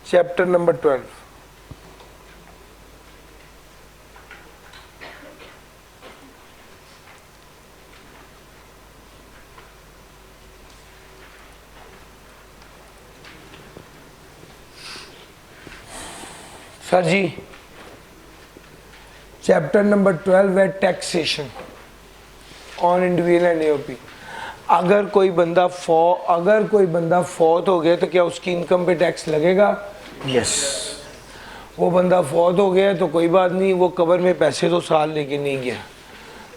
Chapter number 12। Sir जी, chapter number 12 है taxation on individual and AOP. अगर कोई बंदा फौत हो गया तो क्या उसकी इनकम पे टैक्स लगेगा? यस। वो बंदा फौत हो गया तो कोई बात नहीं, वो कबर में पैसे तो साल लेके नहीं गया,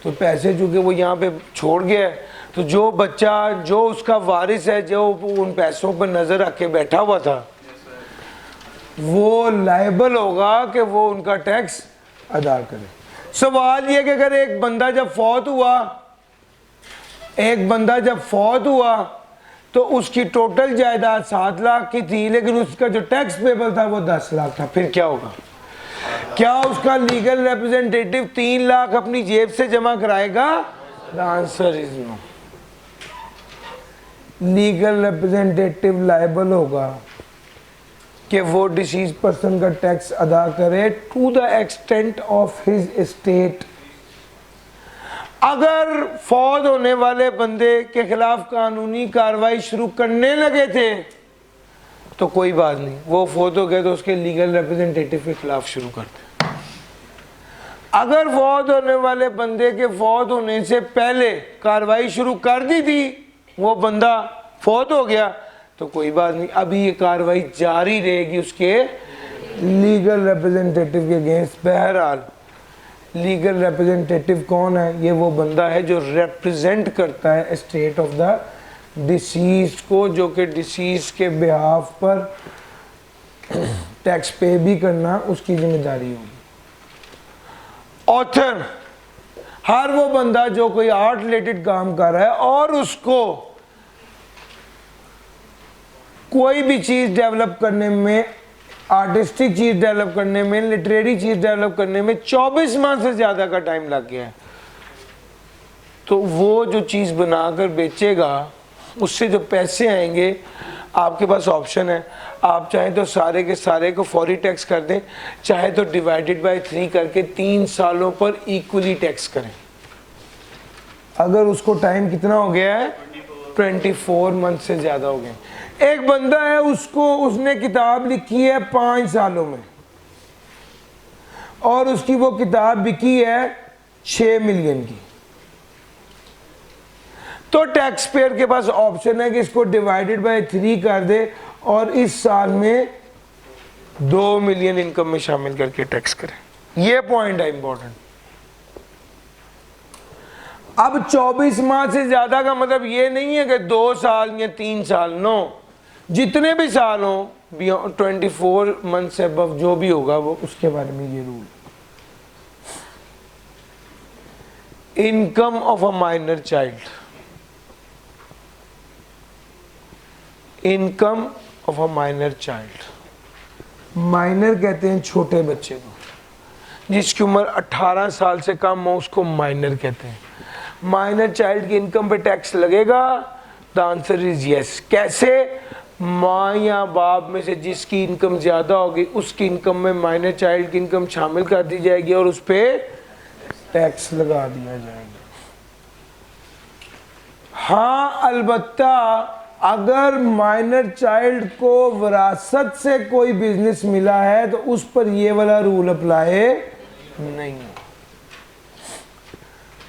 तो पैसे चूँकि वो यहाँ पे छोड़ गया है, तो जो बच्चा जो उसका वारिस है, जो उन पैसों पर नज़र रख के बैठा हुआ था, वो लायबल होगा कि वो उनका टैक्स अदा करे। सवाल ये कि अगर एक बंदा जब फौत हुआ तो उसकी टोटल जायदाद 7 लाख की थी, लेकिन उसका जो टैक्स पेबल था वो 10 लाख था, फिर क्या होगा? क्या उसका लीगल रिप्रेजेंटेटिव 3 लाख अपनी जेब से जमा कराएगा? The answer is no. Legal representative liable होगा कि वो डिसीज पर्सन का टैक्स अदा करे to the extent of his estate. अगर फौत होने वाले बंदे के खिलाफ कानूनी कार्रवाई शुरू करने लगे थे तो कोई बात नहीं, वो फौत हो गए तो उसके लीगल रिप्रेजेंटेटिव के खिलाफ शुरू करते। अगर फौत होने वाले बंदे के फौत होने से पहले कार्रवाई शुरू कर दी थी, वो बंदा फौत हो गया तो कोई बात नहीं, अभी ये कार्रवाई जारी रहेगी उसके लीगल रिप्रेजेंटेटिव के अगेंस्ट। बहरहाल लीगल रिप्रेजेंटेटिव कौन है? ये वो बंदा है जो रिप्रेजेंट करता है एस्टेट ऑफ द डिसीज को, जो कि डिसीज के बिहाफ पर टैक्स पे भी करना उसकी जिम्मेदारी होगी। ऑथर, हर वो बंदा जो कोई आर्ट रिलेटेड काम कर रहा है और उसको कोई भी चीज़ डेवलप करने में, आर्टिस्टिक चीज़ डेवलप करने में, लिटरेरी चीज़ डेवलप करने में 24 माह से ज़्यादा का टाइम लग गया है, तो वो जो चीज़ बनाकर बेचेगा उससे जो पैसे आएंगे, आपके पास ऑप्शन है, आप चाहें तो सारे के सारे को फौरी टैक्स कर दें, चाहे तो डिवाइडेड बाय 3 करके 3 सालों पर इक्वली टैक्स करें। अगर उसको टाइम कितना हो गया है? 24 मंथ से ज़्यादा हो गए। एक बंदा है, उसने किताब लिखी है 5 सालों में और उसकी वो किताब बिकी है 6 मिलियन की, तो टैक्स पेयर के पास ऑप्शन है कि इसको डिवाइडेड बाय 3 कर दे और इस साल में 2 मिलियन इनकम में शामिल करके टैक्स करें। ये पॉइंट है इंपॉर्टेंट। अब 24 माह से ज्यादा का मतलब ये नहीं है कि 2 साल या 3 साल, नो, जितने भी साल हो, 24 मंथ से अबव जो भी होगा वो उसके बारे में ये rule. Income of a minor child, income of a minor child, minor कहते हैं छोटे बच्चे को, जिसकी उम्र 18 साल से कम हो उसको माइनर कहते हैं। माइनर चाइल्ड की इनकम पे टैक्स लगेगा? The answer is yes. कैसे? माँ या बाप में से जिसकी इनकम ज़्यादा होगी उसकी इनकम में माइनर चाइल्ड की इनकम शामिल कर दी जाएगी और उस पर टैक्स लगा दिया जाएगा। हाँ, अलबत्ता अगर माइनर चाइल्ड को विरासत से कोई बिजनेस मिला है तो उस पर ये वाला रूल अप्लाई नहीं है।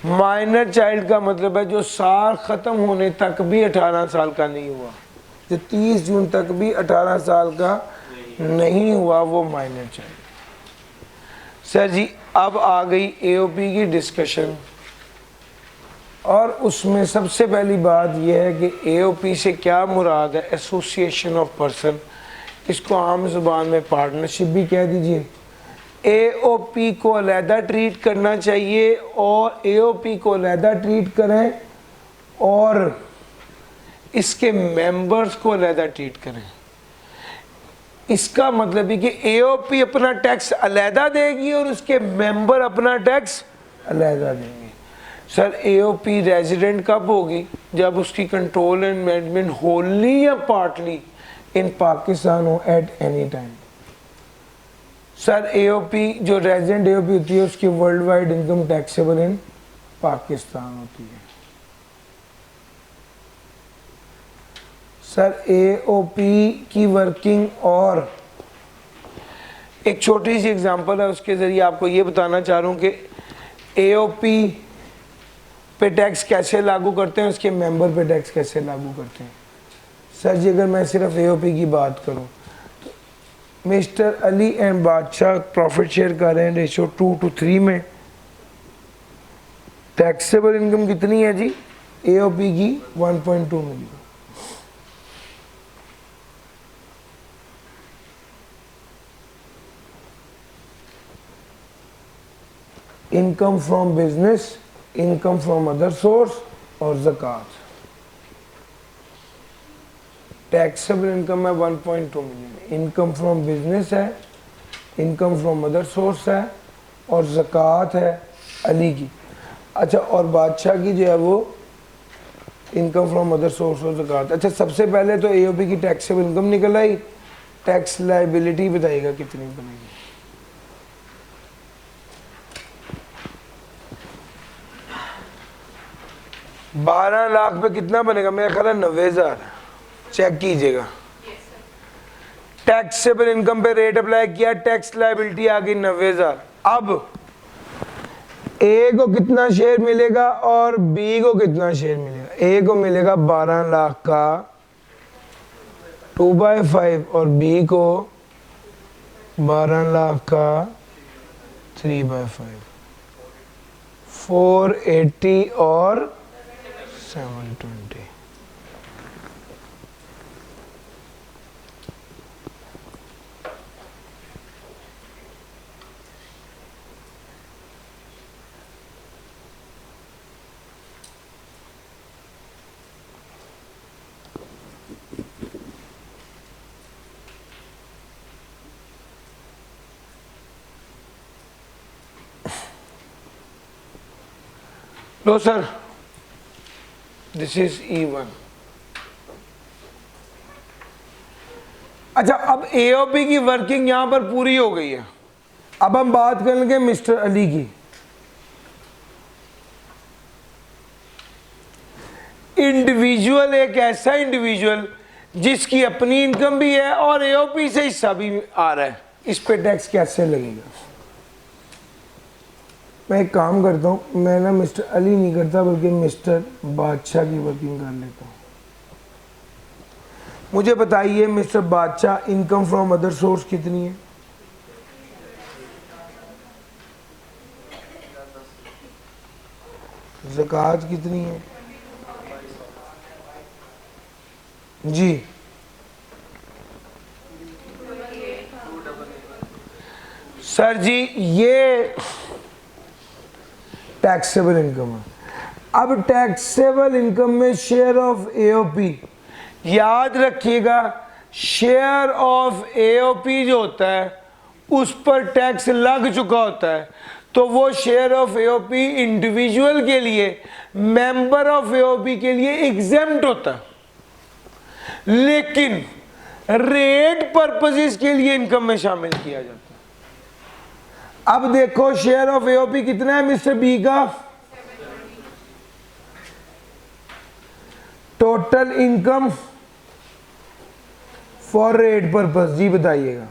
माइनर चाइल्ड का मतलब है जो साल ख़त्म होने तक भी 18 साल का नहीं हुआ, जो 30 जून तक भी 18 साल का नहीं हुआ, वो माइनर चाइल्ड। सर जी, अब आ गई एओपी की डिस्कशन, और उसमें सबसे पहली बात यह है कि एओपी से क्या मुराद है? एसोसिएशन ऑफ पर्सन, इसको आम जुबान में पार्टनरशिप भी कह दीजिए। एओपी को अलहदा ट्रीट करना चाहिए और एओपी को अलहदा ट्रीट करें और इसके मेंबर्स को अलहदा ट्रीट करें। इसका मतलब है कि एओपी अपना टैक्स अलहदा देगी और उसके मेंबर अपना टैक्स अलहदा देंगे। सर, एओपी रेजिडेंट कब होगी? जब उसकी कंट्रोल एंड मैनेजमेंट होली या पार्टली इन पाकिस्तान हो at any time. Sir AOP जो रेजिडेंट एओपी होती है उसकी world wide income taxable in Pakistan होती है। सर एओपी की वर्किंग और एक छोटी सी एग्जांपल है, उसके ज़रिए आपको ये बताना चाह रहा हूँ कि एओपी पे टैक्स कैसे लागू करते हैं, उसके मेंबर पे टैक्स कैसे लागू करते हैं। सर जी अगर मैं सिर्फ एओपी की बात करूँ तो मिस्टर अली एंड बादशाह प्रॉफिट शेयर कर रहे हैं रेशो 2:3 में। टैक्सेबल इनकम कितनी है जी एओपी की 1.2 million. Income from business, income from other source और ज़कात। टैक्सेबल इनकम है 1.2 मिलियन। इनकम फ्रॉम बिजनेस है, इनकम फ्रॉम अदर सोर्स है और ज़कात है अली की। अच्छा और बादशाह की जो है वो इनकम फ्रॉम अदर सोर्स और ज़कात। अच्छा सबसे पहले तो एओपी की टैक्सेबल इनकम निकल आई, टैक्स लायबिलिटी बताइएगा कितनी बनेगी। बारह लाख पे कितना बनेगा, मेरा ख्याल है 90,000। चेक कीजिएगा। टैक्सेबल इनकम पे रेट अप्लाई किया, टैक्स लायबिलिटी आ गई 90,000। अब ए को कितना शेयर मिलेगा और बी को कितना शेयर मिलेगा। ए को मिलेगा 12 लाख का 2/5 और बी को 12 लाख का 3/5। 480 और 720। लो सर दिस इज E1। अच्छा अब एओपी की वर्किंग यहां पर पूरी हो गई है। अब हम बात करेंगे मिस्टर अली की। इंडिविजुअल एक ऐसा इंडिविजुअल जिसकी अपनी इनकम भी है और एओपी से हिस्सा भी आ रहा है, इस पे टैक्स कैसे लगेगा। मैं एक काम करता हूँ, मैं ना मिस्टर अली नहीं करता बल्कि मिस्टर बादशाह की वर्किंग कर लेता हूँ। मुझे बताइए मिस्टर बादशाह इनकम फ्रॉम अदर सोर्स कितनी है। ज़कात कितनी है जी। सर जी ये टैक्सेबल इनकम है। अब टैक्सेबल इनकम में शेयर ऑफ एओपी, याद रखिएगा शेयर ऑफ एओपी जो होता है उस पर टैक्स लग चुका होता है, तो वो शेयर ऑफ एओपी इंडिविजुअल के लिए, मेंबर ऑफ एओपी के लिए एग्जेम्प्ट होता है, लेकिन रेट पर्पसेस के लिए इनकम में शामिल किया जाता है। अब देखो शेयर ऑफ एओपी कितना है मिस्टर बी का, total income for rate purpose जी बताइएगा।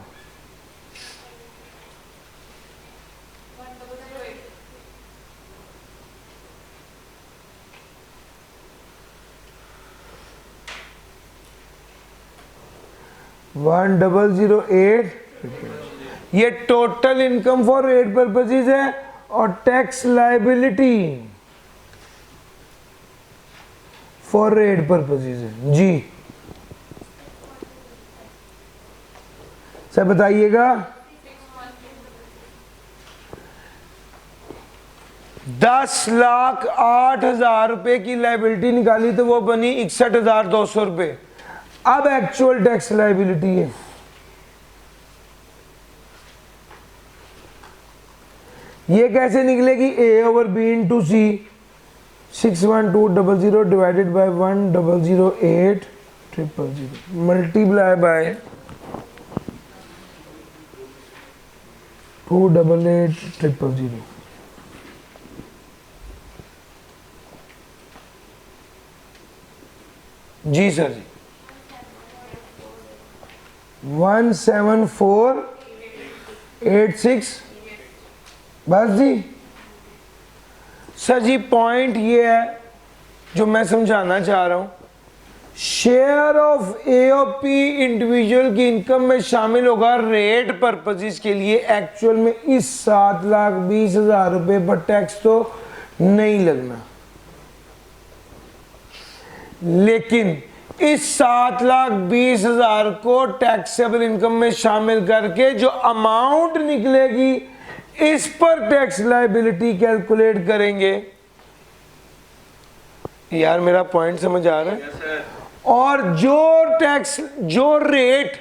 $1,008। ये total income for rate purposes है और tax liability for rate purposes है जी। सर बताइएगा। 10,08,000 रुपए की लायबिलिटी निकाली तो वो बनी 61,200 रुपए। अब एक्चुअल टैक्स लायबिलिटी है, ये कैसे निकलेगी, A over B into C 61200 divided by 1,008 000 multiply by 288,000 जी सर जी 17486 बस जी। सर जी पॉइंट ये है जो मैं समझाना चाह रहा हूं, शेयर ऑफ एओपी इंडिविजुअल की इनकम में शामिल होगा रेट पर्पसेस के लिए। एक्चुअल में इस 7,20,000 रुपए पर टैक्स तो नहीं लगना, लेकिन इस 7,20,000 को टैक्सेबल इनकम में शामिल करके जो अमाउंट निकलेगी इस पर टैक्स लायबिलिटी कैलकुलेट करेंगे। यार मेरा पॉइंट समझ आ रहा है? और जो रेट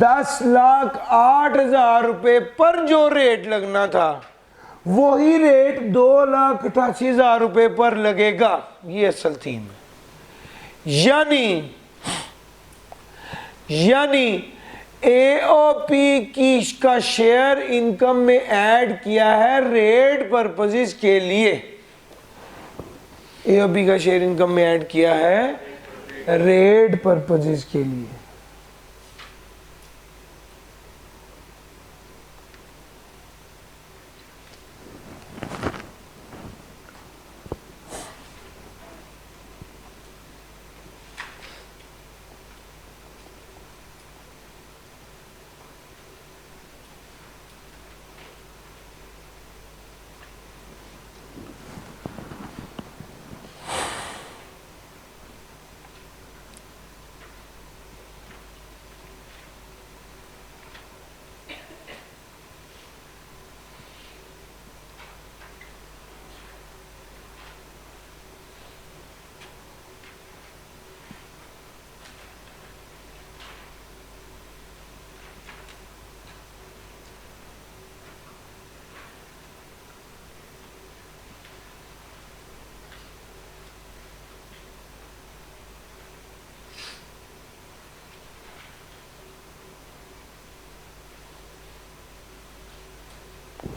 10,08,000 रुपए पर जो रेट लगना था वही रेट 2,88,000 रुपए पर लगेगा। ये असल थीम है। यानी एओपी की का शेयर इनकम में ऐड किया है रेट पर्पसेस के लिए। एओपी का शेयर इनकम में ऐड किया है रेट पर्पसेस के लिए।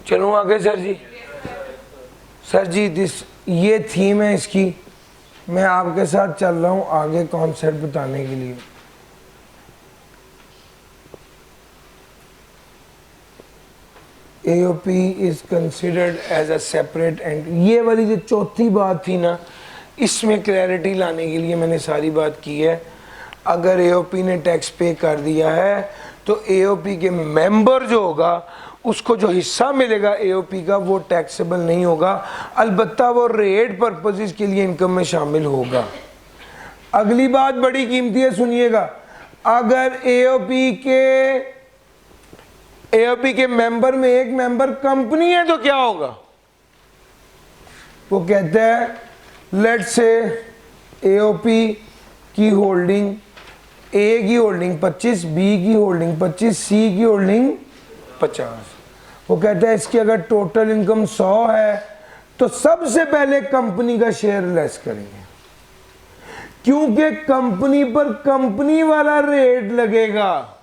चलूँ आगे सर जी? सर जी ये थीम है इसकी, मैं आपके साथ चल रहा हूँ आगे कॉन्सेप्ट बताने के लिए। AOP is considered as a separate entity. ये वाली जो चौथी बात थी ना, इसमें क्लैरिटी लाने के लिए मैंने सारी बात की है। अगर एओपी ने टैक्स पे कर दिया है तो एओपी के मेंबर जो होगा उसको जो हिस्सा मिलेगा एओपी का वो टैक्सेबल नहीं होगा, अलबत्ता वो रेट पर्पसेस के लिए इनकम में शामिल होगा। अगली बात बड़ी कीमती है, सुनिएगा। अगर एओपी के मेंबर में एक मेंबर कंपनी है तो क्या होगा? वो कहता है लेट्स से एओपी की होल्डिंग, ए की होल्डिंग 25, बी की होल्डिंग 25, सी की होल्डिंग 50। वो कहता है इसकी अगर टोटल इनकम 100 है तो सबसे पहले कंपनी का शेयर लेस करेंगे, क्योंकि कंपनी पर कंपनी वाला रेट लगेगा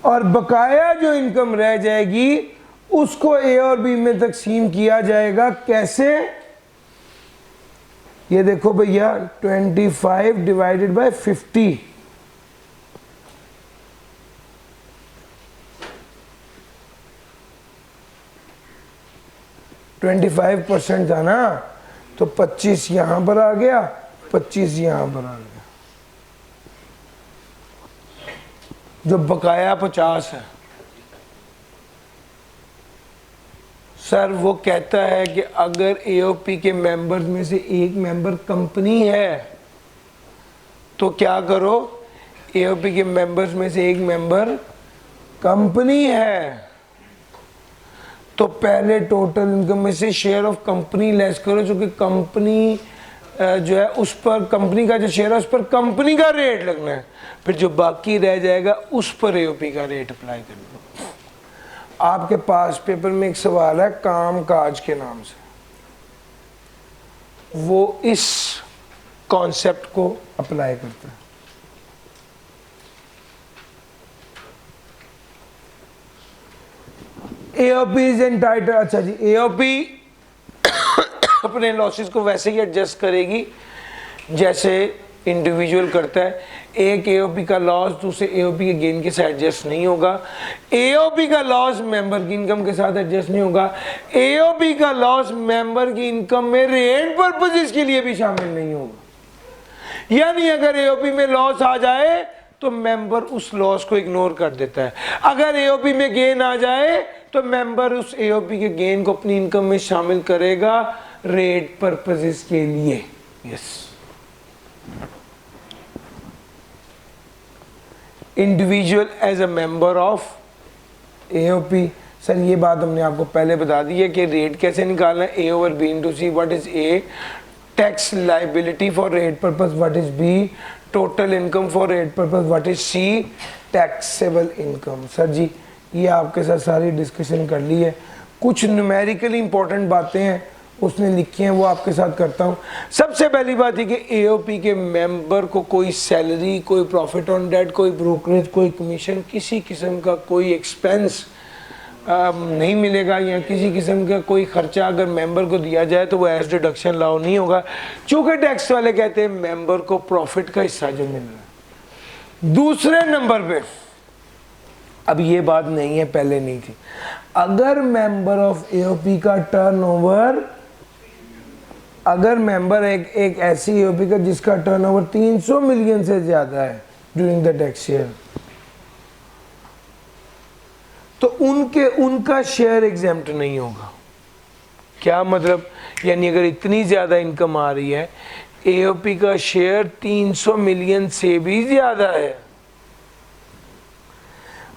और बकाया जो इनकम रह जाएगी उसको ए और बी में तकसीम किया जाएगा। कैसे? ये देखो भैया 25 डिवाइडेड बाय 50, 25% था ना, तो 25 यहां पर आ गया, 25 यहां पर आ गया, जो बकाया 50 है। सर वो कहता है कि अगर एओपी के मेंबर्स में से एक मेंबर कंपनी है तो क्या करो, एओपी के मेंबर्स में से एक मेंबर कंपनी है तो पहले टोटल इनकम में से शेयर ऑफ कंपनी लेस करो, जो कि कंपनी जो है उस पर कंपनी का जो शेयर है उस पर कंपनी का रेट लगना है, फिर जो बाकी रह जाएगा उस पर एओपी का रेट अप्लाई कर दो। आपके पास पेपर में एक सवाल है काम काज के नाम से, वो इस कॉन्सेप्ट को अप्लाई करता है। एओपी इज एंटाइटल, अच्छा जी, एओपी अपने लॉसेस को वैसे ही एडजस्ट करेगी जैसे इंडिविजुअल करता है। एक एओपी का लॉस दूसरे एओपी के गेन के साथ एडजस्ट नहीं होगा। एओपी का लॉस मेंबर की इनकम के साथ एडजस्ट नहीं होगा। एओपी का लॉस मेंबर की इनकम में रेंट पर्पसेस के लिए भी शामिल नहीं होगा। यानी अगर एओपी में लॉस आ जाए तो मेंबर उस लॉस को इग्नोर कर देता है। अगर एओपी में गेन आ जाए तो मेंबर उस एओपी के गेन को अपनी इनकम में शामिल करेगा रेट पर्पसेस के लिए। Yes, individual as a member of AOP. Sir ये बात हमने आपको पहले बता दी है कि रेट कैसे निकालना है। A over B into C. What is A? Tax liability for rate purpose. What is B? Total income for rate purpose. What is C? Taxable income. Sir जी ये आपके साथ सारी डिस्कशन कर ली है। कुछ न्यूमेरिकली इंपॉर्टेंट बातें हैं उसने लिखी हैं, वो आपके साथ करता हूँ। सबसे पहली बात है कि एओपी के मेंबर को कोई सैलरी, कोई प्रॉफिट ऑन डेट, कोई ब्रोकरेज, कोई कमीशन, किसी किस्म का कोई एक्सपेंस नहीं मिलेगा, या किसी किस्म का कोई खर्चा अगर मेंबर को दिया जाए तो वो एज डिडक्शन लाओ नहीं होगा, चूँकि टैक्स वाले कहते हैं मेंबर को प्रॉफिट का हिस्सा जो मिल रहा है। दूसरे नंबर पे, अब ये बात नहीं है, पहले नहीं थी, अगर मेंबर ऑफ एओपी का टर्नओवर, अगर मेंबर एक ऐसी एओपी का जिसका टर्नओवर 300 मिलियन से ज्यादा है ड्यूरिंग द टैक्स ईयर, तो उनका शेयर एग्जेम्प्ट नहीं होगा। क्या मतलब? यानी अगर इतनी ज्यादा इनकम आ रही है, एओपी का शेयर 300 मिलियन से भी ज्यादा है,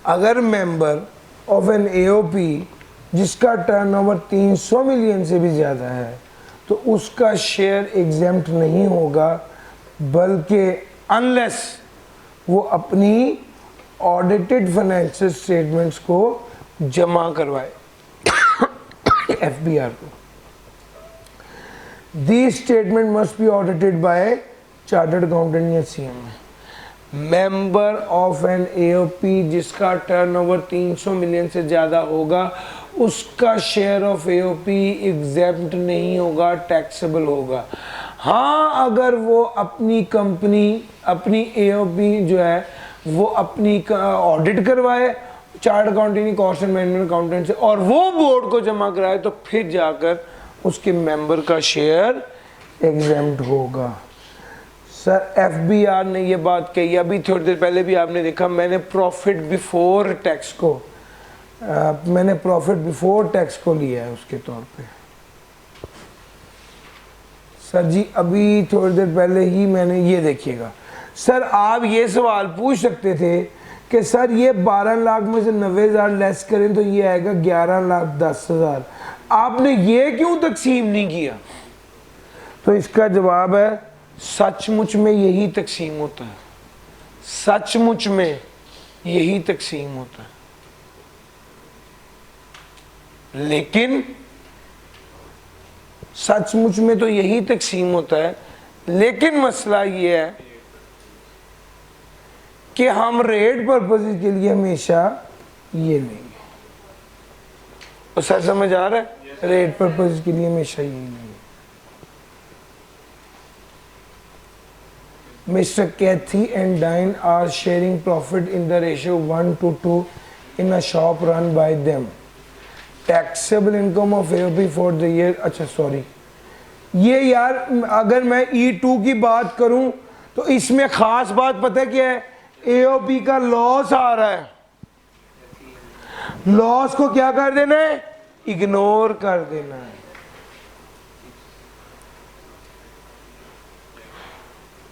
अगर मेंबर ऑफ एन एओपी जिसका टर्नओवर 300 मिलियन से भी ज्यादा है तो उसका शेयर एग्जेम्प्ट नहीं होगा, बल्कि अनलेस वो अपनी ऑडिटेड फाइनेंशियल स्टेटमेंट्स को जमा करवाए एफबीआर को। This statement must be audited by chartered accountant या CMA. Member of an AOP जिसका टर्नओवर 300 मिलियन से ज़्यादा होगा, उसका शेयर ऑफ एओपी एग्जेम्प्ट नहीं होगा, टैक्सेबल होगा। हाँ, अगर वो अपनी कंपनी, अपनी एओपी जो है वो अपनी ऑडिट करवाए chart accounting, cost and management accountant से, और वो बोर्ड को जमा कराए, तो फिर जाकर उसके मेंबर का शेयर एग्जेम्प्ट होगा। सर एफबीआर ने ये बात कही, अभी थोड़ी देर पहले भी आपने देखा, मैंने प्रॉफिट बिफोर टैक्स को लिया है उसके तौर पे। सर जी अभी थोड़ी देर पहले ही मैंने, ये देखिएगा सर, आप ये सवाल पूछ सकते थे कि सर ये 12 लाख में से 90,000 लेस करें तो ये आएगा 11,10,000, आपने ये क्यों तकसीम नहीं किया? तो इसका जवाब है सचमुच में यही तकसीम होता है, सचमुच में यही तकसीम होता है, लेकिन सचमुच में तो यही तकसीम होता है, लेकिन मसला ये है कि हम रेट पर्पस के लिए हमेशा ये लेंगे। और सर समझ आ रहा है? रेट पर्पस के लिए हमेशा ये लेंगे। Mr. Kathy and Diane are sharing profit in the ratio 1:2 in a shop run by them. Taxable income of AOP for the year, अच्छा सॉरी, ये यार अगर मैं E2 की बात करूं तो इसमें खास बात पता है क्या है? AOP का लॉस आ रहा है, लॉस को क्या कर देना है? इग्नोर कर देना है।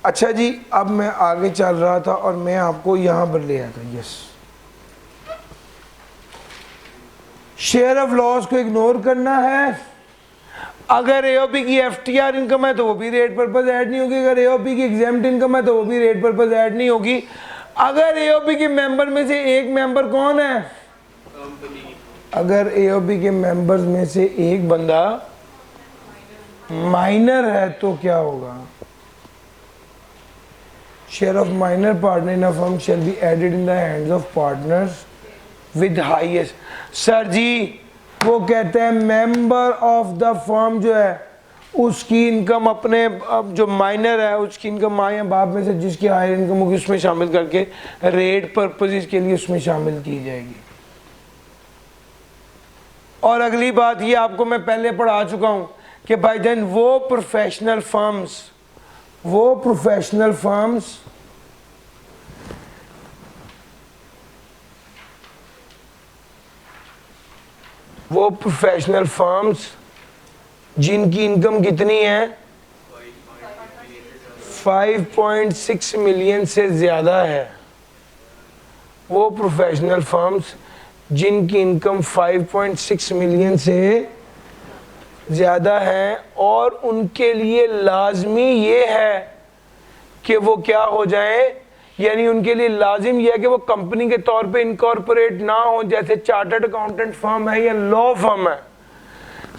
अच्छा जी, अब मैं आगे चल रहा था और मैं आपको यहां पर ले आया था। यस, शेयर ऑफ लॉस को इग्नोर करना है। अगर एओपी की एफटीआर इनकम है तो वो भी रेट पर्पस ऐड नहीं होगी, अगर एओपी की एग्जेम्प्ट इनकम है तो वो भी रेट पर्पस ऐड नहीं होगी। अगर एओपी के मेंबर में से एक मेंबर कौन है? अगर एओपी के मेंबर्स में से एक बंदा माइनर है तो क्या होगा? Share of minor partner in a firm shall be added in the hands of partners with highest. Sir जी वो कहते हैं मेंबर ऑफ द फर्म जो है उसकी इनकम अपने जो माइनर है उसकी इनकम माँ या बाप में से जिसकी हायर इनकम होगी उसमें शामिल करके रेट पर्पसेस के लिए उसमें शामिल की जाएगी। और अगली बात ये आपको मैं पहले पढ़ा चुका हूं कि भाईजान वो प्रोफेशनल फर्म्स जिनकी इनकम कितनी है 5.6 मिलियन से ज़्यादा है, वो प्रोफेशनल फर्म्स जिनकी इनकम 5.6 मिलियन से ज़्यादा है और उनके लिए लाजमी ये है कि वो क्या हो जाए, यानी उनके लिए लाजिम यह है कि वो कंपनी के तौर पे इनकॉर्पोरेट ना हो, जैसे चार्टर्ड अकाउंटेंट फर्म है या लॉ फर्म है,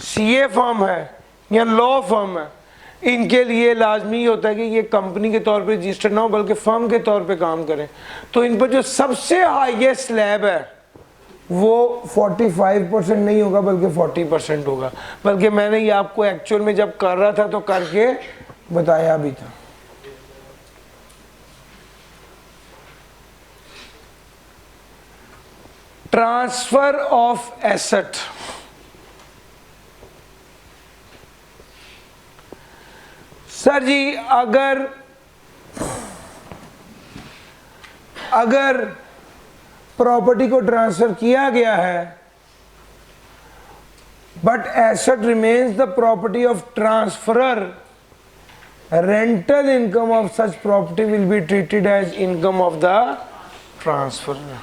सीए फर्म है या लॉ फर्म है, इनके लिए लाजमी होता है कि ये कंपनी के तौर पे रजिस्टर्ड ना हो बल्कि फर्म के तौर पे काम करें। तो इन पर जो सबसे हाईएस्ट स्लैब है वो 45% नहीं होगा बल्कि 40% होगा। बल्कि मैंने ये आपको एक्चुअल में जब कर रहा था तो करके बताया भी था। Transfer of asset, sir ji अगर प्रॉपर्टी को ट्रांसफर किया गया है but asset remains the property of transferor, rental income of such property will be treated as income of the transferor.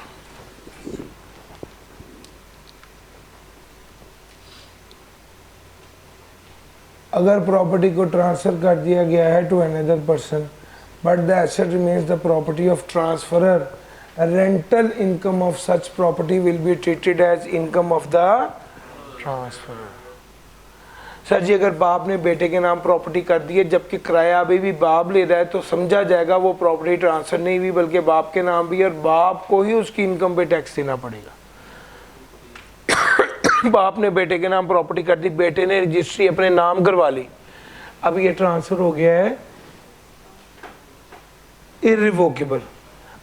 अगर प्रॉपर्टी को ट्रांसफर कर दिया गया है to another person but the asset remains the property of transferor, rental income of such property will be treated as income of the transferor. Sir ji अगर बाप ने बेटे के नाम प्रॉपर्टी कर दी है जबकि किराया अभी भी बाप ले रहा है तो समझा जाएगा वो प्रॉपर्टी ट्रांसफर नहीं हुई बल्कि बाप के नाम भी, और बाप को ही उसकी इनकम पे टैक्स देना पड़ेगा। बाप ने बेटे के नाम प्रॉपर्टी कर दी, बेटे ने रजिस्ट्री अपने नाम करवा ली, अब ये ट्रांसफर हो गया है इररिवोकेबल।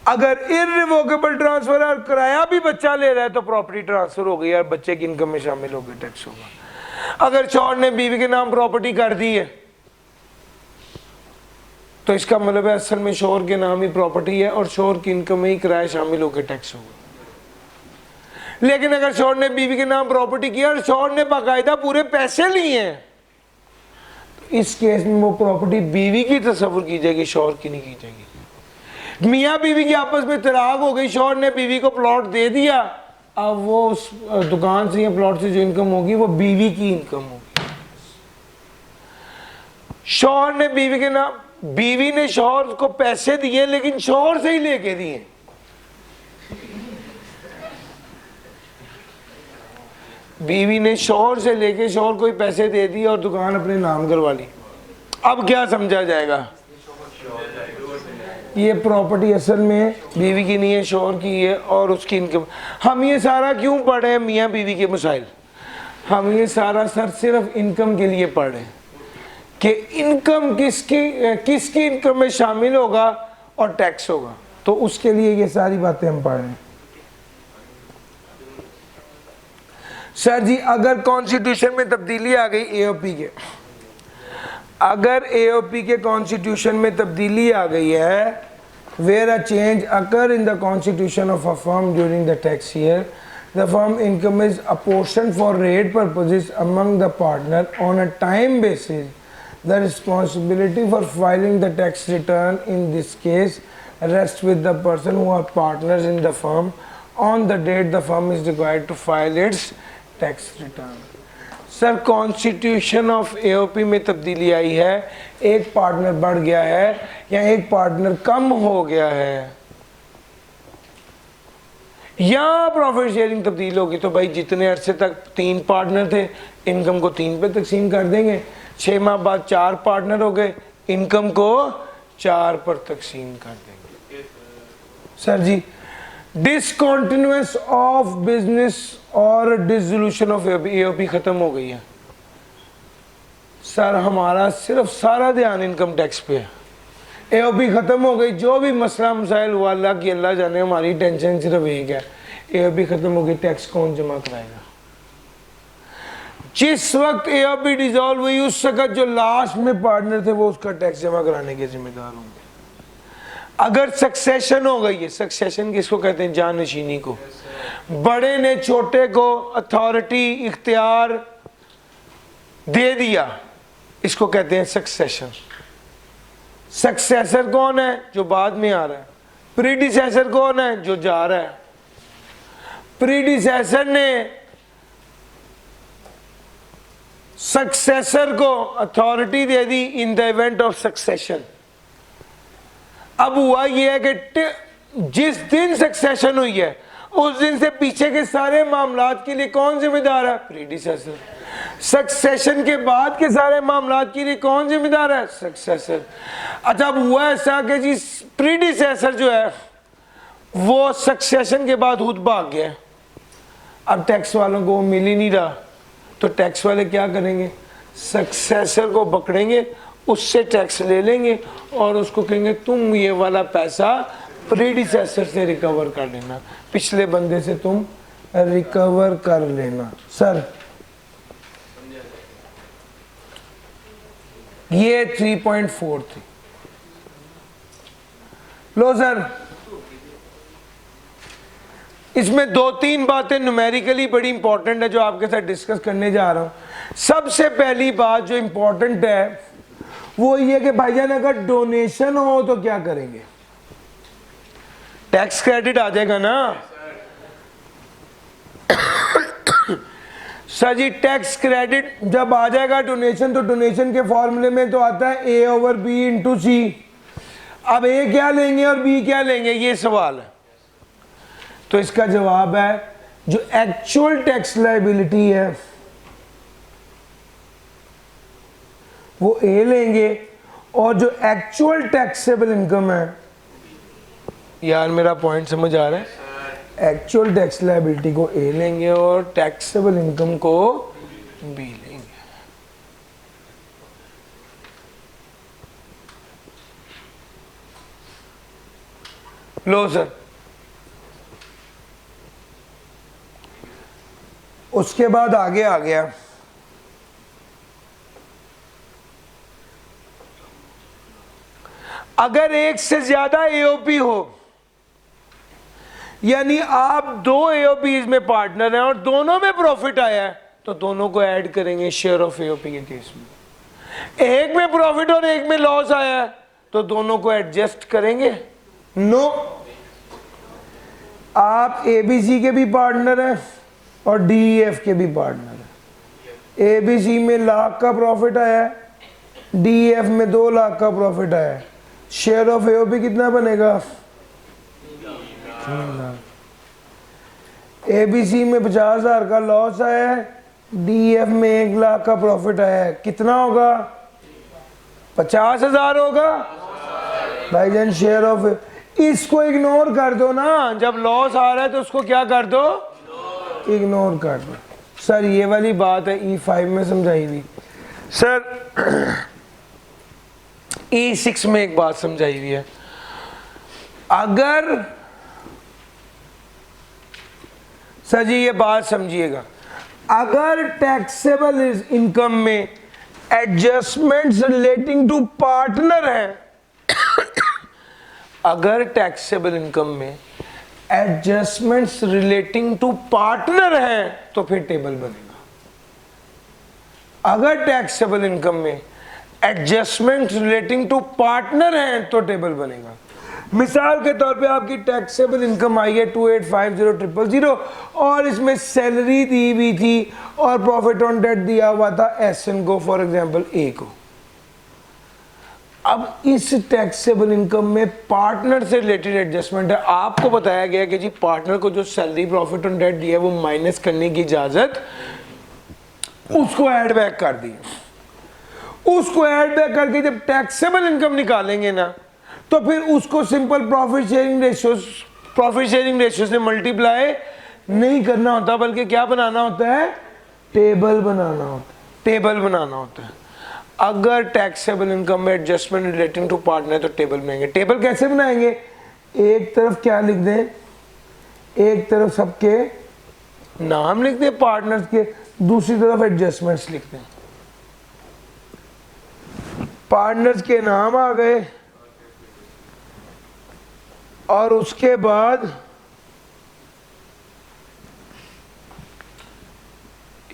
अगर इररिवोकेबल ट्रांसफर और किराया भी बच्चा ले रहा है तो प्रॉपर्टी ट्रांसफर हो गई और बच्चे की इनकम में शामिल हो गया, टैक्स होगा। अगर शौहर ने बीवी के नाम प्रॉपर्टी कर दी है तो इसका मतलब है असल में शौहर के नाम ही प्रॉपर्टी है और शौहर की इनकम में ही किराया शामिल होकर टैक्स होगा। लेकिन अगर शौहर ने बीवी के नाम प्रॉपर्टी किया और शौहर ने बाकायदा पूरे पैसे लिए हैं तो इस केस में वो प्रॉपर्टी बीवी की तस्वुर की जाएगी, शौहर की नहीं की जाएगी। मियाँ बीवी की आपस में तलाक हो गई, शौहर ने बीवी को प्लॉट दे दिया, अब वो उस दुकान से या प्लॉट से जो इनकम होगी वो बीवी की इनकम होगी। शौहर ने बीवी के नाम, बीवी ने शौहर को पैसे दिए लेकिन शौहर से ही लेके दिए, बीवी ने शौहर से लेके शौहर को ही पैसे दे दिए और दुकान अपने नाम करवा ली। अब क्या समझा जाएगा, ये प्रॉपर्टी असल में बीवी की नहीं है शौहर की है और उसकी इनकम। हम ये सारा क्यों पढ़ रहे हैं मियाँ बीवी के मसाइल, हम ये सारा सर सिर्फ इनकम के लिए पढ़ रहे हैं कि इनकम किसकी इनकम में शामिल होगा और टैक्स होगा, तो उसके लिए ये सारी बातें हम पढ़ रहे हैं। सर जी अगर कॉन्स्टिट्यूशन में तब्दीली आ गई एओपी के, अगर एओपी के कॉन्स्टिट्यूशन में तब्दीली आ गई है, where a change occur in the constitution of a firm during the tax year, the firm income is apportion for rate purposes among the partner on a time basis, the responsibility for filing the tax return in this case rest with the person who are partners in the firm on the date the firm is required to file its tax return. Sir constitution of AOP में तब्दीली आई है, एक partner बढ़ गया है या एक partner कम हो गया है या प्रॉफिट शेयरिंग तब्दील होगी, तो भाई जितने अरसे तक 3 पार्टनर थे इनकम को 3 पे तकसीम कर देंगे, 6 माह बाद 4 पार्टनर हो गए, इनकम को 4 पर तकसीम कर देंगे। Sir ji discontinuous of business और डिसोल्यूशन ऑफ एओपी खत्म हो गई है सर, हमारा सिर्फ सारा ध्यान इनकम टैक्स पे है। एओपी खत्म हो गई, जो भी मसला मसाइल हुआ अल्लाह की अल्लाह जाने, हमारी टेंशन सिर्फ एक है, एओपी खत्म हो गई, टैक्स कौन जमा कराएगा। जिस वक्त एओपी डिसॉल्व हुई उस वक्त जो लास्ट में पार्टनर थे वो उसका टैक्स जमा कराने के जिम्मेदार होंगे। अगर सक्सेशन हो गई है, सक्सेशन किसको कहते हैं, जानशीनी को, बड़े ने छोटे को अथॉरिटी इख्तियार दे दिया, इसको कहते हैं सक्सेशन। सक्सेसर कौन है, जो बाद में आ रहा है। प्रीडिसेसर कौन है, जो जा रहा है। प्रीडिसेसर ने सक्सेसर को authority they the in the event of succession. अब हुआ यह है कि जिस दिन सक्सेशन हुई है उस दिन से पीछे के सारे मामलात के लिए कौन जिम्मेदार है, प्रीडिसेसर। सक्सेशन के बाद के सारे मामलात के लिए कौन जिम्मेदार है, सक्सेसर। अच्छा, अब हुआ ऐसा कि जी प्रीडिसेसर जो है वो सक्सेशन के बाद खुद भाग गया, अब टैक्स वालों को मिल ही नहीं रहा, तो टैक्स वाले क्या करेंगे, सक्सेसर को पकड़ेंगे, उससे टैक्स ले लेंगे और उसको कहेंगे तुम ये वाला पैसा प्रीडिसेसर से रिकवर कर लेना, पिछले बंदे से तुम रिकवर कर लेना। सर ये 3.4 थी। लो सर, इसमें 2-3 बातें न्यूमेरिकली बड़ी इंपॉर्टेंट है जो आपके साथ डिस्कस करने जा रहा हूं। सबसे पहली बात जो इंपॉर्टेंट है वो ये कि भाईजान अगर डोनेशन हो तो क्या करेंगे, टैक्स क्रेडिट आ जाएगा ना। सर जी टैक्स क्रेडिट जब आ जाएगा डोनेशन, तो डोनेशन के फॉर्मूले में तो आता है A/B × C। अब A क्या लेंगे और B क्या लेंगे, ये सवाल है। तो इसका जवाब है जो एक्चुअल टैक्स लायबिलिटी है वो A लेंगे और जो एक्चुअल टैक्सेबल इनकम है, यार मेरा पॉइंट समझ आ रहा है, एक्चुअल टैक्स लायबिलिटी को A लेंगे और टैक्सेबल इनकम को B लेंगे। लो सर, उसके बाद आगे आ गया अगर एक से ज्यादा एओपी हो, यानी आप 2 एओपीज में पार्टनर हैं और दोनों में प्रॉफिट आया है, तो दोनों को ऐड करेंगे शेयर ऑफ एओपी के केस में। एक में प्रॉफिट और एक में लॉस आया है तो दोनों को एडजस्ट करेंगे, नो। आप एबीसी के भी पार्टनर हैं और डीईएफ के भी पार्टनर हैं। एबीसी में लाख का प्रॉफिट आया है, डीईएफ में 2 लाख का प्रॉफिट आया है, शेयर ऑफ एओपी कितना बनेगा, एबीसी में 50,000 का लॉस आया है, डीएफ में 1 लाख का प्रॉफिट आया है, कितना होगा, 50,000 होगा भाईजान शेयर ऑफ। इसको इग्नोर कर दो ना, जब लॉस आ रहा है तो उसको क्या कर दो, इग्नोर कर दो। सर ये वाली बात है E5 में समझाई हुई, सर E6 में एक बात समझाई हुई है। अगर सर जी ये बात समझिएगा, अगर टैक्सेबल इनकम में एडजस्टमेंट्स रिलेटिंग टू पार्टनर है, अगर टैक्सेबल इनकम में एडजस्टमेंट्स रिलेटिंग टू पार्टनर है तो फिर टेबल बनेगा। अगर टैक्सेबल इनकम में एडजस्टमेंट रिलेटिंग टू पार्टनर हैं तो टेबल बनेगा। मिसाल के तौर पे आपकी टैक्सेबल इनकम आई है 2850,000 और इसमें सैलरी दी हुई थी और प्रॉफिट ऑन डेट दिया हुआ था एसएन को, फॉर एग्जांपल ए को। अब इस टैक्सेबल इनकम में पार्टनर से रिलेटेड एडजस्टमेंट है। आपको बताया गया कि जी पार्टनर को जो सैलरी प्रॉफिट ऑन डेट दिया है वो माइनस करने की इजाजत, उसको ऐड बैक कर दी। उसको ऐड बैक करके जब टैक्सेबल इनकम निकालेंगे ना तो फिर उसको simple profit sharing ratio profit sharing ratio से मल्टीप्लाई नहीं करना होता, बल्कि क्या बनाना होता है, टेबल बनाना होता है, टेबल बनाना होता है। अगर टैक्सेबल इनकम में एडजस्टमेंट रिलेटिंग टू पार्टनर तो टेबल बनाएंगे। टेबल कैसे बनाएंगे, एक तरफ क्या लिख दें, एक तरफ सबके नाम लिख दें पार्टनर्स के, दूसरी तरफ एडजस्टमेंट्स लिख दें। पार्टनर्स के नाम आ गए और उसके बाद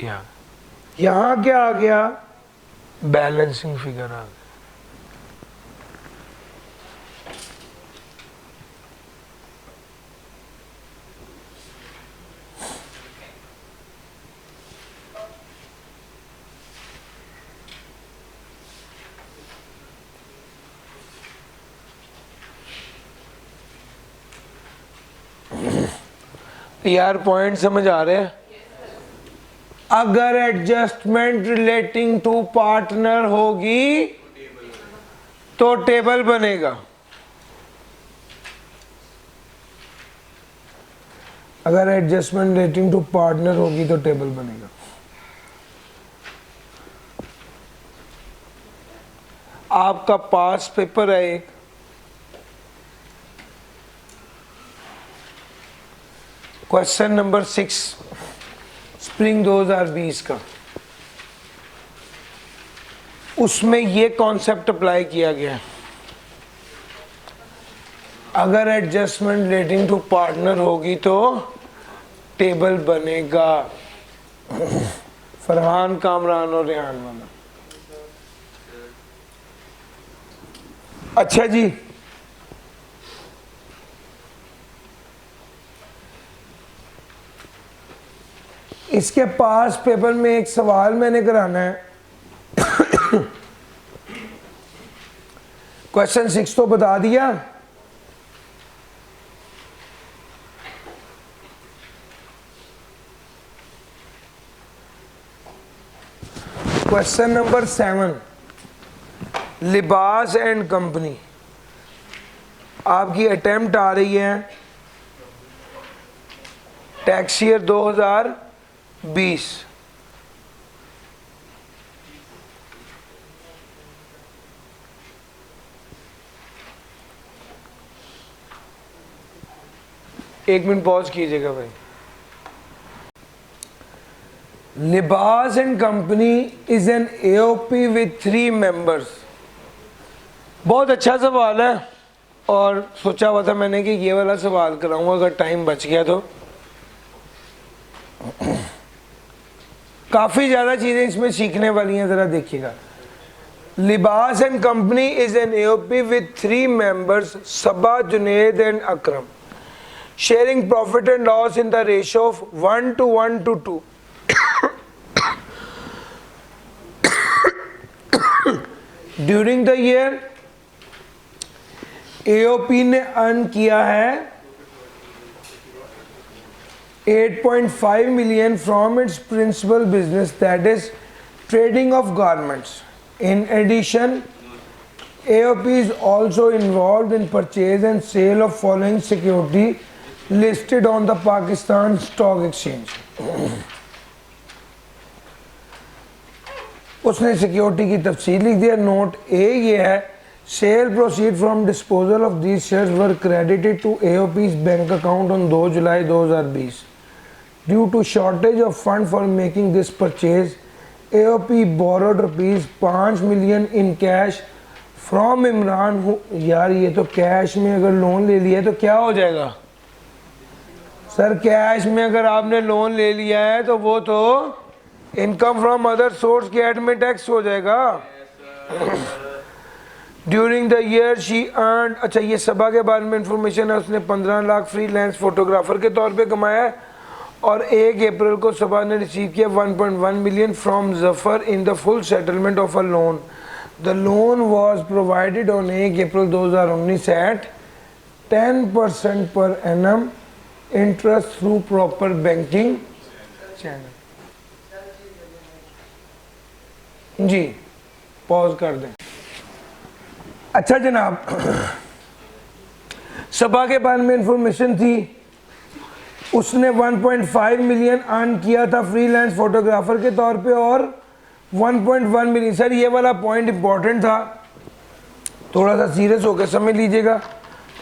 यहां क्या आ गया, बैलेंसिंग फिगर आ गया। यार पॉइंट समझ आ रहे हैं। अगर एडजस्टमेंट रिलेटिंग टू पार्टनर होगी तो टेबल बनेगा। अगर एडजस्टमेंट रिलेटिंग टू पार्टनर होगी तो टेबल बनेगा। आपका पास पेपर है एक, क्वेश्चन नंबर 6 स्प्रिंग 2020 का, उसमें ये कॉन्सेप्ट अप्लाई किया गया है। अगर एडजस्टमेंट रिलेटिंग टू पार्टनर होगी तो टेबल बनेगा। फरहान, कामरान और रेहान वाला। अच्छा जी, इसके पास पेपर में एक सवाल मैंने कराना है। क्वेश्चन 6 तो बता दिया, क्वेश्चन नंबर 7 लिबास एंड कंपनी। आपकी अटेम्प्ट आ रही है टैक्स ईयर 2020। एक मिनट पॉज कीजिएगा भाई। लिबास and company is an AOP with 3 members. बहुत अच्छा सवाल है और सोचा हुआ था मैंने कि ये वाला सवाल कराऊंगा, अगर टाइम बच गया तो। काफी ज्यादा चीजें इसमें सीखने वाली हैं, जरा देखिएगा। Libas and company is an AOP with 3 members, Saba, Junaid and Akram, sharing profit and loss in the ratio of 1:1:2। During the year AOP ने अर्न किया है 8.5 million from its principal business, that is trading of garments. In addition, AOP is also involved in purchase and sale of following security listed on the Pakistan Stock Exchange. उसने security की तफसील लिख दिया। Note A ये है, sale proceed from disposal of these shares were credited to AOP's bank account on 2 July 2020। Due to shortage of fund for making this purchase, AOP borrowed ₹5 million in cash from Imran. यार ये तो cash में अगर loan ले लिया है तो क्या हो जाएगा सर? कैश में अगर आपने लोन ले लिया है तो वो तो इनकम फ्रॉम अदर सोर्स के ऐड में टैक्स हो जाएगा। During the year she earn, अच्छा ये सबा के बारे में इंफॉर्मेशन है, उसने 15 लाख फ्रीलांस फोटोग्राफर के तौर पे कमाया है और 1 अप्रैल को सबा ने रिसीव किया 1.1 million from Zafar in the full settlement of a loan. The loan was provided on 1 April 2019 at 10% per annum interest through proper banking channel. जी पॉज कर दें। अच्छा जनाब, सबा के बारे में इंफॉर्मेशन थी, उसने 1.5 मिलियन अर्न किया था फ्रीलांस फोटोग्राफर के तौर पे और 1.1 मिलियन। सर ये वाला पॉइंट इंपॉर्टेंट था, थोड़ा सा सीरियस होकर समझ लीजिएगा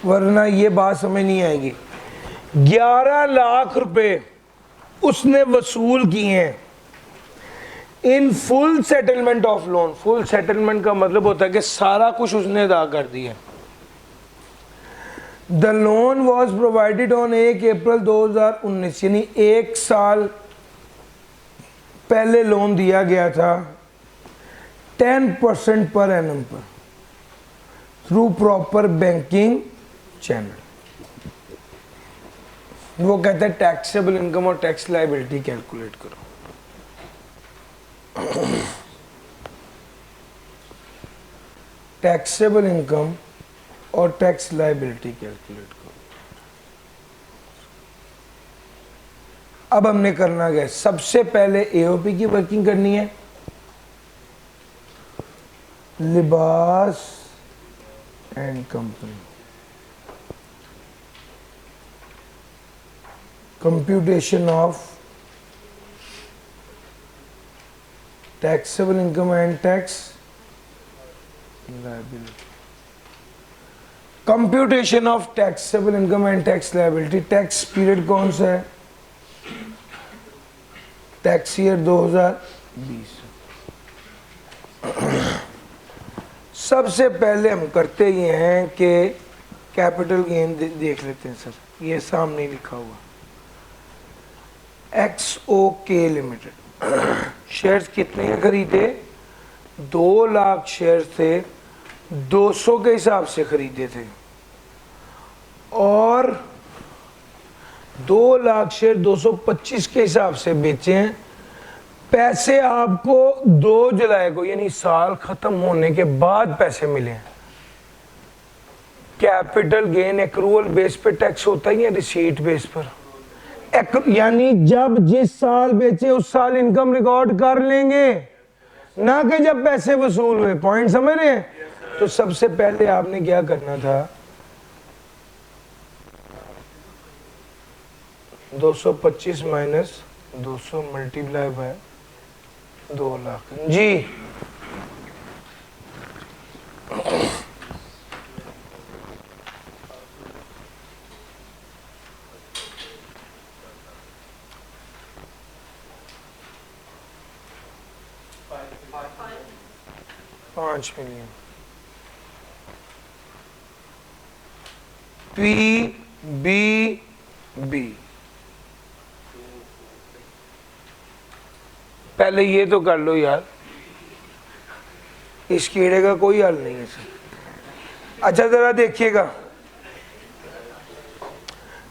वरना ये बात समझ नहीं आएगी। 11 लाख रुपए उसने वसूल किए हैं in full settlement of loan. Full settlement का मतलब होता है कि सारा कुछ उसने अदा कर दिया। The loan was provided on 1 April 2019, यानी 1 साल पहले लोन दिया गया था 10% पर एनम पर थ्रू प्रॉपर बैंकिंग चैनल। वो कहते हैं टैक्सेबल इनकम और टैक्स लायबिलिटी कैलकुलेट करो। टैक्सेबल इनकम और टैक्स लायबिलिटी कैलकुलेट करो। अब हमने करना क्या है, सबसे पहले एओपी की वर्किंग करनी है, लिबास and company, computation of taxable income and tax liability. Computation of taxable income and tax liability. Tax period कौन सा है, टैक्स ईयर 2020। सबसे पहले हम करते ये हैं कि कैपिटल गेन देख लेते हैं। सर ये सामने लिखा हुआ XOK लिमिटेड, शेयर्स कितने के खरीदे, 2 लाख शेयर थे, 200 के हिसाब से खरीदे थे और 2 लाख शेयर 225 के हिसाब से बेचे हैं। पैसे आपको 2 जुलाई को यानी साल खत्म होने के बाद पैसे मिले हैं। कैपिटल गेन एक्रूअल बेस पे टैक्स होता है या रिसीट बेस पर, यानी जब जिस साल बेचे उस साल इनकम रिकॉर्ड कर लेंगे, ना कि जब पैसे वसूल हुए। पॉइंट समझ रहे हैं? तो सबसे पहले आपने क्या करना था, 225 माइनस 200 मल्टीप्लाई बाय 2 लाख जी। $5 मिलियन PBB। पहले ये तो कर लो यार, इस कीड़े का कोई हल नहीं है सर। अच्छा जरा देखिएगा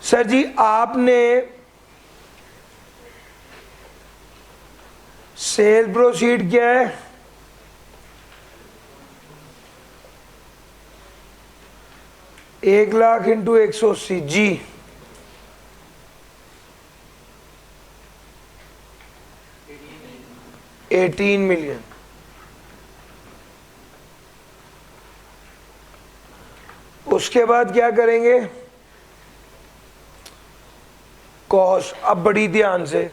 सर जी, आपने सेल प्रोसीड क्या है, 1 लाख इंटू 180 जी। $18 मिलियन। उसके बाद क्या करेंगे, कॉस्ट। अब बड़ी ध्यान से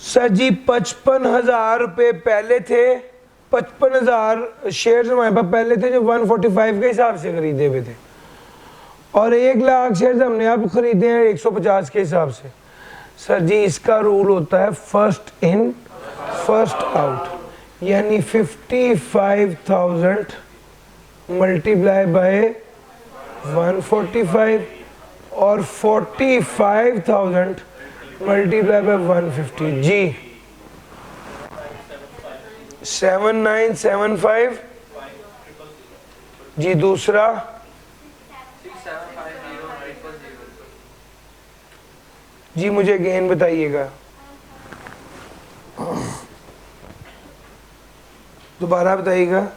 सर जी, 55,000 रुपये पहले थे, 55,000 शेयर्स हमारे पास पहले थे जो 145 के हिसाब से खरीदे हुए थे, और 1 लाख शेयर्स हमने अब खरीदे हैं 150 के हिसाब से। सर जी इसका रूल होता है फर्स्ट इन फर्स्ट आउट, यानी 55,000 मल्टीप्लाई बाय 145 और 45,000 मल्टीप्लाई बाय 150 जी। 7975 जी। दूसरा जी, मुझे गेन बताइएगा, दोबारा बताइएगा।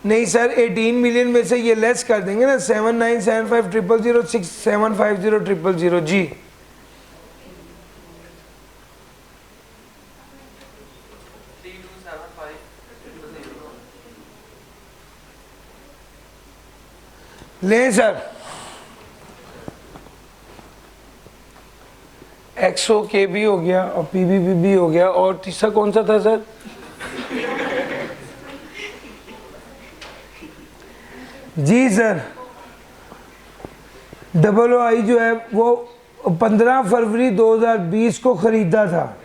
नहीं सर, 18 मिलियन में से ये लेस कर देंगे ना, 79750006750000 जी। ले सर, एक्सओ के भी हो गया और पीबीपी भी हो गया, और तीसरा कौन सा था सर? जी सर, डबल आई जो है वो 15 फरवरी 2020 को खरीदा था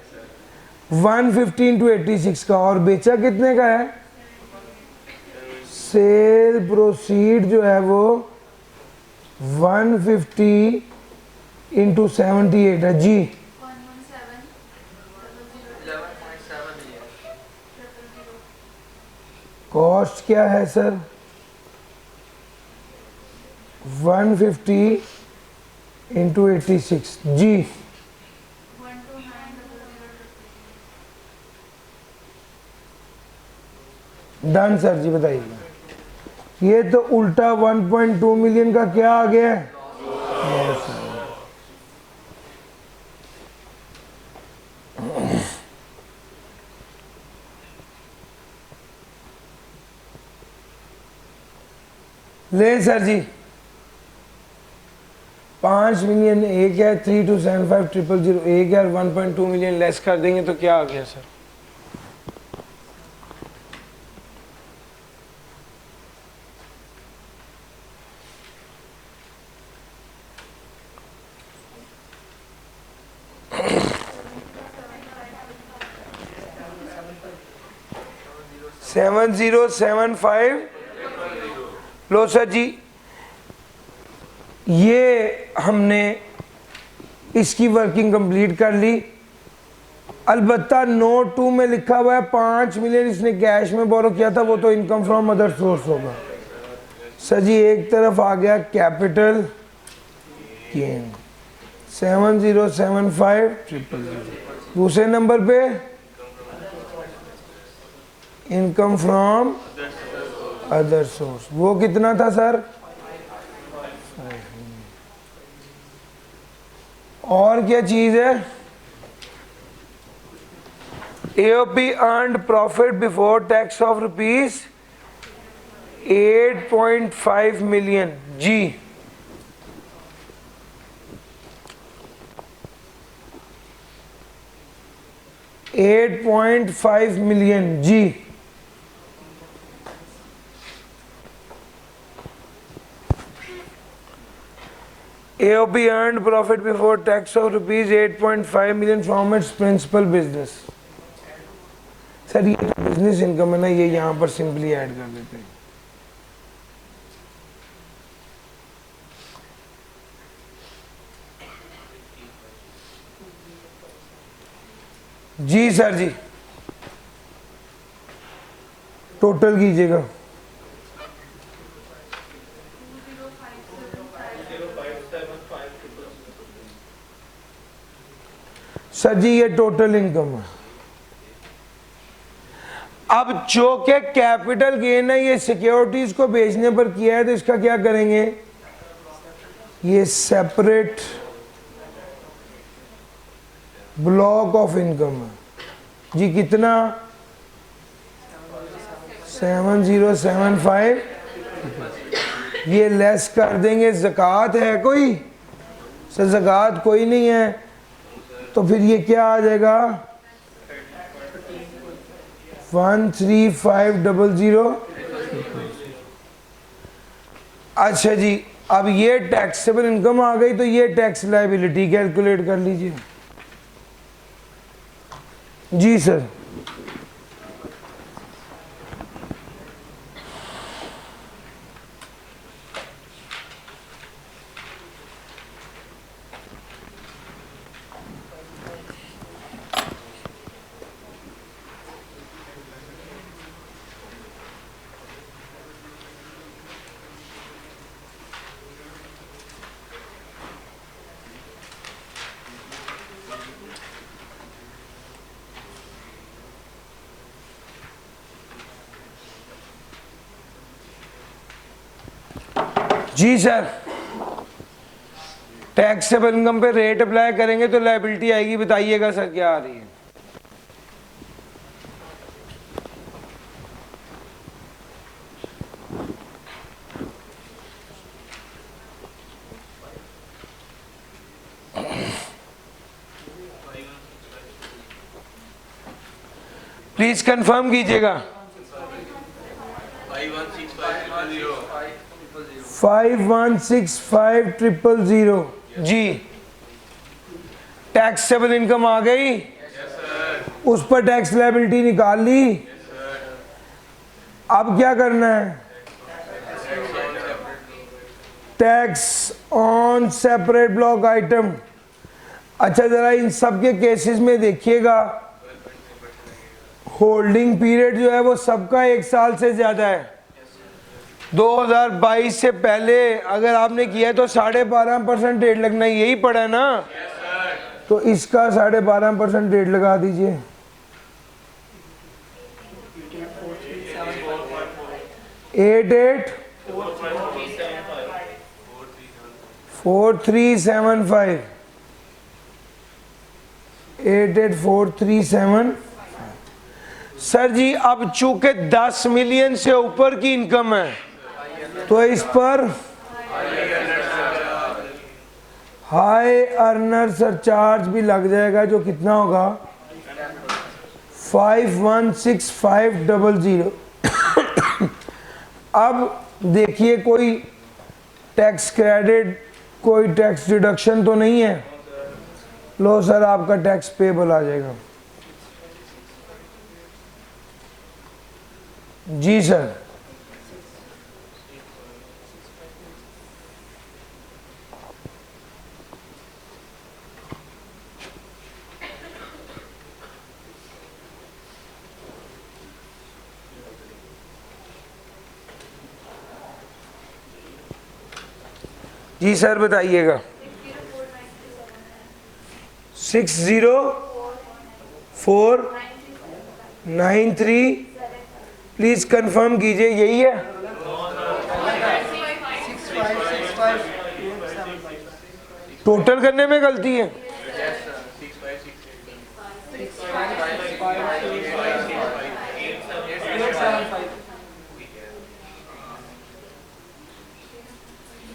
115 to 86 का, और बेचा कितने का है? सेल प्रोसीड जो है वो 150 into 78 है जी। कॉस्ट क्या है सर? 150 into 86 जी। डन सर जी, बताइएगा। ये तो उल्टा 1.2 मिलियन का क्या आ गया है? yes, ले सर जी, 5 मिलियन एक है, 3275,000 एक है, 1.2 मिलियन लेस कर देंगे तो क्या आ गया सर? सेवन 7075। लो सर जी, ये हमने इसकी वर्किंग कंप्लीट कर ली। अलबत्ता नोट 2 में लिखा हुआ है 5 मिलियन इसने कैश में बोरो किया था, वो तो इनकम फ्रॉम अदर सोर्स होगा। सर जी एक तरफ आ गया कैपिटल गेन 7075,000, दूसरे नंबर पे इनकम फ्रॉम अदर सोर्स, वो कितना था सर? और क्या चीज है? AOP earned profit before tax of rupees 8.5 million जी। $8.5 मिलियन जी। AOP earned profit before tax of rupees 8.5 million from its principal business। Sir ये बिजनेस इनकम है ना, ये यहाँ पर सिंपली ऐड कर देते हैं। जी सर जी, टोटल कीजिएगा। सर जी ये टोटल इनकम है। अब जो के कैपिटल गेन है ये सिक्योरिटीज को बेचने पर किया है, तो इसका क्या करेंगे? ये सेपरेट ब्लॉक ऑफ इनकम है जी। कितना? 7075। ये लेस कर देंगे। ज़कात है कोई? सर ज़कात कोई नहीं है, तो फिर ये क्या आ जाएगा? 13500। अच्छा जी, अब ये टैक्सेबल इनकम आ गई, तो ये टैक्स लायबिलिटी कैलकुलेट कर लीजिए। जी सर। जी सर, टैक्सेबल इनकम पे रेट अप्लाई करेंगे तो लायबिलिटी आएगी। बताइएगा सर क्या आ रही है? प्लीज कंफर्म कीजिएगा। 5165,000 जी। टैक्सेबल इनकम आ गई, उस पर टैक्स लायबिलिटी निकाल ली। अब क्या करना है? Tax on separate block item. अच्छा, जरा इन सब के केसेस में देखिएगा, होल्डिंग पीरियड जो है वो सबका 1 साल से ज्यादा है। 2022 से पहले अगर आपने किया है तो 12.5% रेट लगना है, यही पड़ा है ना? तो इसका 12.5% रेट लगा दीजिए। 884375 884375। सर जी अब चूंकि 10 मिलियन से ऊपर की इनकम है तो इस पर हाई अर्नर सरचार्ज भी लग जाएगा, जो कितना होगा 516500। अब देखिए कोई टैक्स क्रेडिट, कोई टैक्स डिडक्शन तो नहीं है। लो सर, आपका टैक्स पेबल आ जाएगा। जी सर। जी सर बताइएगा। 60493 प्लीज कंफर्म कीजिए, यही है? टोटल करने में गलती है।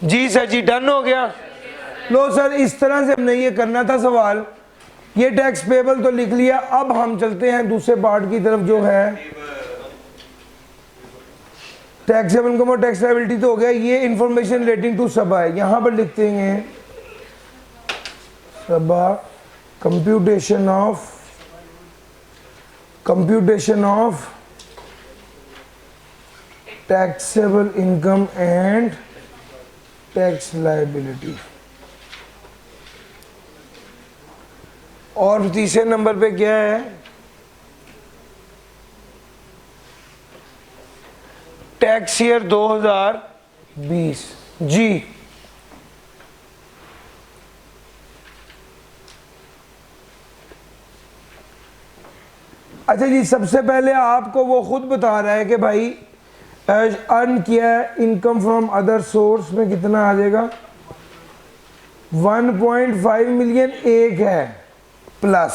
जी सर जी, डन हो गया। लो सर, इस तरह से हमने ये करना था सवाल। ये टैक्स पेबल तो लिख लिया। अब हम चलते हैं दूसरे पार्ट की तरफ, जो है टैक्सेबल इनकम और टैक्स लायबिलिटी तो हो गया। ये इंफॉर्मेशन रिलेटिंग टू सबा है, यहां पर लिखते हैं सबा computation of taxable income and tax liability. और तीसरे नंबर पे क्या है? टैक्स ईयर 2020 जी। अच्छा जी, सबसे पहले आपको वो खुद बता रहा है कि भाई अर्न किया है इनकम फ्रॉम अदर सोर्स में कितना आ जाएगा 1.5 मिलियन एक है, प्लस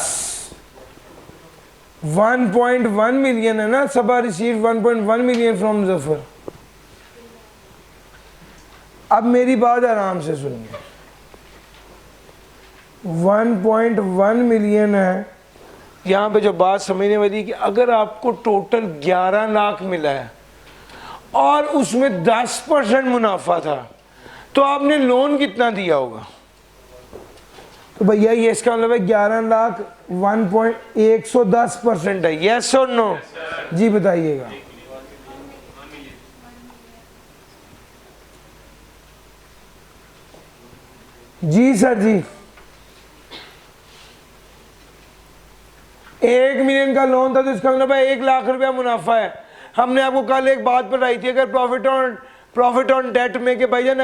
1.1 मिलियन है ना, सबा रिसीव 1.1 मिलियन फ्रॉम जफर। अब मेरी बात आराम से सुनिए, 1.1 मिलियन है। यहां पे जो बात समझने वाली कि अगर आपको टोटल 11 लाख मिला है और उसमें 10% मुनाफा था तो आपने लोन कितना दिया होगा? तो भैया ये इसका मतलब है 11 लाख 1.110% है। यस और नो? जी बताइएगा। जी सर जी, 1 मिलियन का लोन था तो इसका मतलब है 1 लाख रुपया मुनाफा है। हमने आपको कल एक बात बताई थी, अगर प्रॉफिट ऑन डेट में कि भाईजान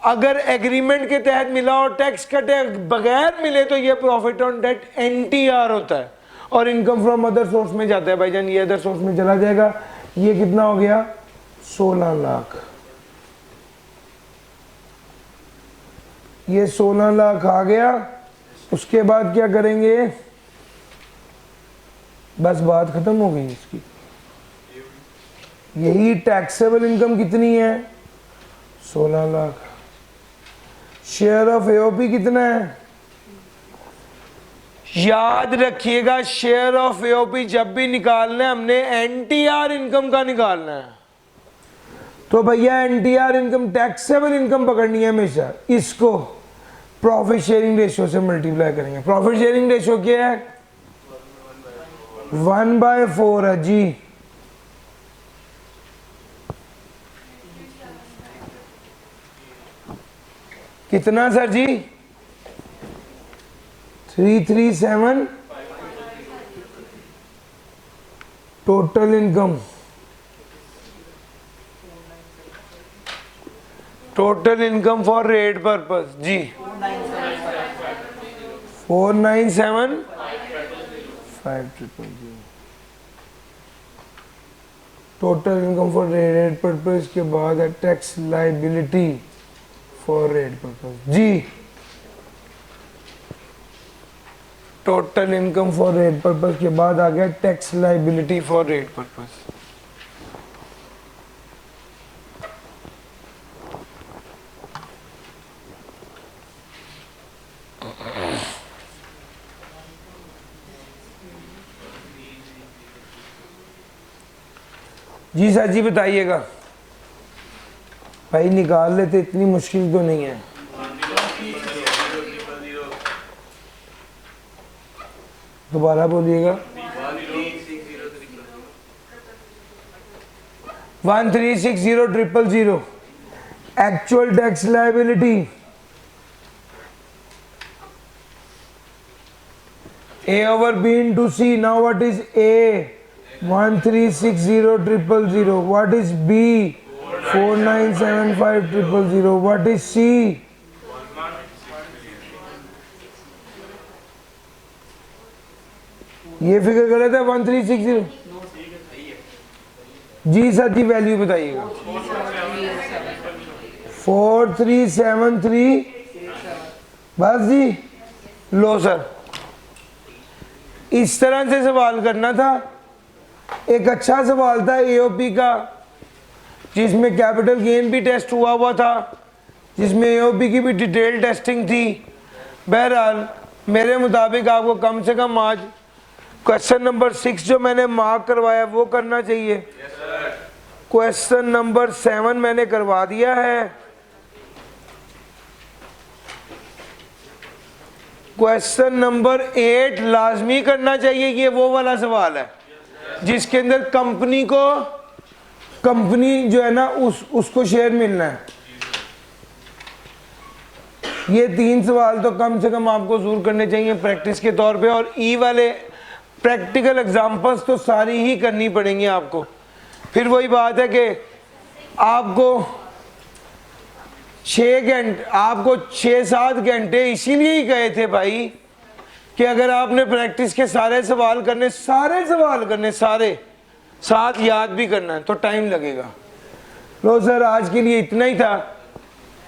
अगर एग्रीमेंट के तहत मिला और टैक्स कटे बगैर मिले तो ये प्रॉफिट ऑन डेट एनटीआर होता है और इनकम फ्रॉम अदर सोर्स में जाता है। भाईजान ये अदर सोर्स में चला जाएगा। ये कितना हो गया 16 लाख। ये 16 लाख आ गया। उसके बाद क्या करेंगे? बस बात खत्म हो गई इसकी। यही टैक्सेबल इनकम कितनी है 16 लाख। शेयर ऑफ एओपी कितना है? याद रखिएगा शेयर ऑफ एओपी जब भी निकालना है हमने एनटीआर इनकम का निकालना है। तो भैया एनटीआर इनकम टैक्सेबल इनकम पकड़नी है हमेशा, इसको प्रॉफिट शेयरिंग रेशियो से मल्टीप्लाई करेंगे। प्रॉफिट शेयरिंग रेशियो क्या है? 1/4 है जी। कितना सर जी? 337 total income. Total income for rate purpose जी 497,500। Total income for rate purpose के बाद है tax liability for rate purpose जी। Total income for rate purpose के बाद आ गया tax liability for rate purpose. जी सर जी बताइएगा भाई, निकाल लेते, इतनी मुश्किल तो नहीं है। दोबारा बोलिएगा। 1360000 actual tax liability A over B into C. Now what is A? 1360000. What is B? 4975000. What is C? ये फिगर गलत है। 1360 जी सर जी वैल्यू बताइएगा। 4373 बस जी। लो सर, इस तरह से सवाल करना था। एक अच्छा सवाल था एओपी का, जिसमें कैपिटल गेन भी टेस्ट हुआ था, जिसमें एओपी की भी डिटेल टेस्टिंग थी। बहरहाल मेरे मुताबिक आपको कम से कम आज क्वेश्चन नंबर 6 जो मैंने मार्क करवाया वो करना चाहिए। क्वेश्चन नंबर 7 मैंने करवा दिया है। क्वेश्चन नंबर 8 लाजमी करना चाहिए। ये वो वाला सवाल है जिसके अंदर कंपनी जो है ना उसको शेयर मिलना है। ये 3 सवाल तो कम से कम आपको जरूर करने चाहिए प्रैक्टिस के तौर पे। और ई वाले प्रैक्टिकल एग्जाम्पल्स तो सारी ही करनी पड़ेंगी आपको। फिर वही बात है कि आपको 6-7 घंटे इसीलिए ही गए थे भाई कि अगर आपने प्रैक्टिस के सारे सवाल करने सारे साथ याद भी करना है तो टाइम लगेगा। लो सर, आज के लिए इतना ही था।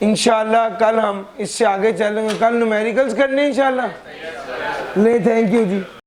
इंशाल्लाह कल हम इससे आगे चलेंगे। कल न्यूमेरिकल्स करने इंशाल्लाह। ले, थैंक यू जी।